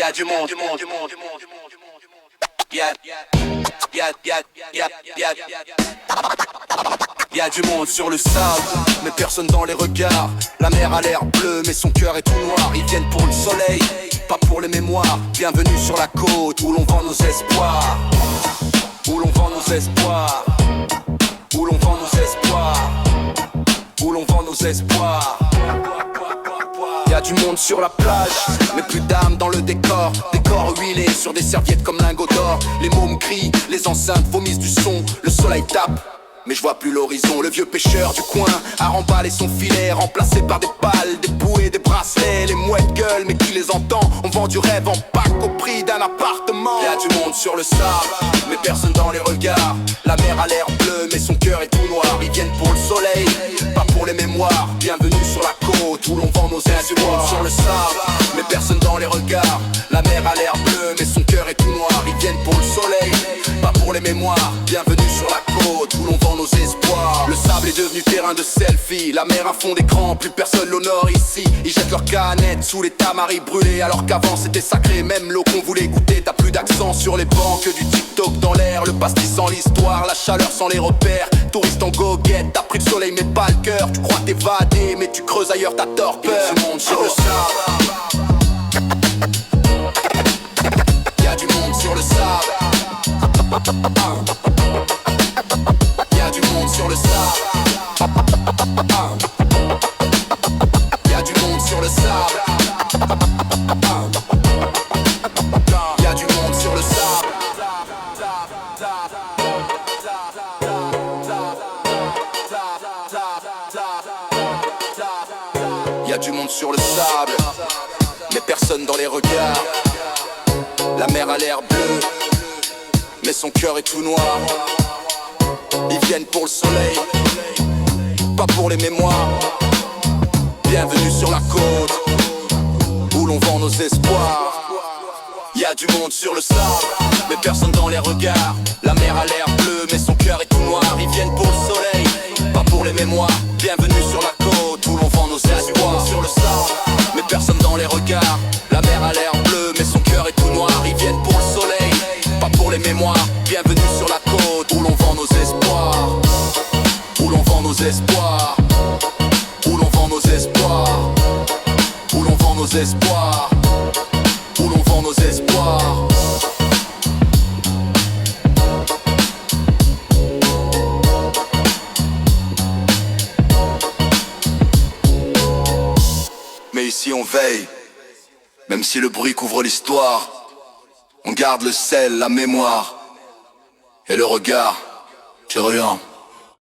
Y'a du monde, Y'a du monde sur le sable, mais personne dans les regards. La mer a l'air bleue, mais son cœur est tout noir. Ils viennent pour le soleil, pas pour les mémoires. Bienvenue sur la côte où l'on vend nos espoirs. Où l'on vend nos espoirs. Où l'on vend nos espoirs. Où l'on vend nos espoirs. Y'a du monde sur la plage, mais plus d'âme dans le décor. Décor huilé sur des serviettes comme lingots d'or. Les mômes crient, les enceintes vomissent du son. Le soleil tape, mais je vois plus l'horizon. Le vieux pêcheur du coin a remballé son filet, remplacé par des pales, des bouées, des bracelets. Les mouettes gueulent, mais qui les entend? On vend du rêve en pack au prix d'un appartement. Y'a du monde sur le sable, mais personne dans les regards. La mer a l'air bleue, mais son cœur est tout noir. Ils viennent pour le soleil, pas pour les mémoires. Bienvenue sur la côte où l'on vend nos espoirs. Sur le sable, mais personne dans les regards. La mer a l'air bleue, mais son cœur est tout noir. Ils viennent pour le soleil, pas pour les mémoires. Bienvenue sur la côte où l'on vend nos espoirs. Le sable est devenu terrain de selfie. La mer à fond d'écran, plus personne l'honore ici. Ils jettent leurs canettes sous les tamaris brûlés, alors qu'avant c'était sacré, même l'eau qu'on voulait goûter. T'as plus d'accent sur les bancs, que du TikTok dans l'air. Le pastis sans l'histoire, la chaleur sans les repères. Touriste en goguette, t'as pris le soleil mais pas le cœur. Tu crois t'évader mais tu creuses ailleurs, t'as torpeur. Y'a du monde sur le sable. Y'a du monde sur le sable. Y'a du monde sur le sable. Y'a du monde sur le sable. Y'a du monde sur le sable. Y'a du monde sur le sable, mais personne dans les regards. La mer a l'air bleue, mais son cœur est tout noir. Ils viennent pour le soleil, pas pour les mémoires. Bienvenue sur la côte où l'on vend nos espoirs. Y'a du monde sur le sable, mais personne dans les regards. La mer a l'air bleue, mais son cœur est tout noir. Ils viennent pour le soleil, pas pour les mémoires. Bienvenue sur la côte où l'on vend nos espoirs. Sur le sable, mais personne dans les regards. La mer a l'air bleue, mais son cœur est tout noir. Ils viennent pour le soleil, pas pour les mémoires. Bienvenue sur la côte où l'on vend nos espoirs. Où l'on vend nos espoirs. Où l'on vend nos espoirs. Où l'on vend nos espoirs. Où l'on vend nos espoirs. Mais ici on veille, même si le bruit couvre l'histoire. On garde le sel, la mémoire et le regard curieux.